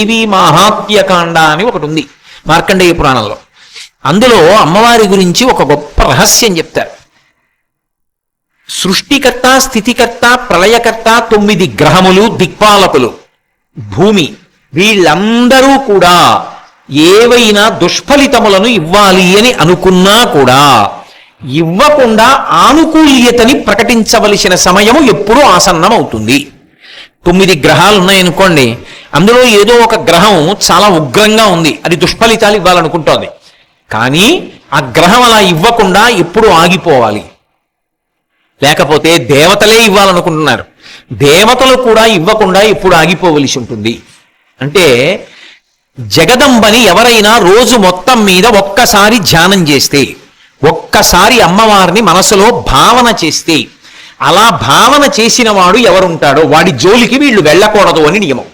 దేవీ మాహాత్మ్యకాండ అని ఒకటి ఉంది మార్కండేయ పురాణంలో. అందులో అమ్మవారి గురించి ఒక గొప్ప రహస్యం చెప్తారు. సృష్టికర్త, స్థితికర్త, ప్రళయకర్త, 9 గ్రహములు, దిక్పాలకులు, భూమి, వీళ్ళందరూ కూడా ఏవైనా దుష్ఫలితములను ఇవ్వాలి అని అనుకున్నా కూడా ఇవ్వకుండా ఆనుకూల్యతని ప్రకటించవలసిన సమయము ఎప్పుడూ ఆసన్నం అవుతుంది. 9 గ్రహాలు ఉన్నాయనుకోండి, అందులో ఏదో ఒక గ్రహం చాలా ఉగ్రంగా ఉంది, అది దుష్ఫలితాలు ఇవ్వాలనుకుంటోంది. కానీ ఆ గ్రహం అలా ఇవ్వకుండా ఎప్పుడు ఆగిపోవాలి. లేకపోతే దేవతలే ఇవ్వాలనుకుంటున్నారు, దేవతలు కూడా ఇవ్వకుండా ఎప్పుడు ఆగిపోవలసి ఉంటుంది. అంటే జగదంబని ఎవరైనా రోజు మొత్తం మీద ఒక్కసారి ధ్యానం చేస్తే, ఒక్కసారి అమ్మవారిని మనసులో భావన చేస్తే, అలా భావన చేసిన వాడు ఎవరుంటాడో వాడి జోలికి వీళ్ళు వెళ్ళకూడదు అని నియమం.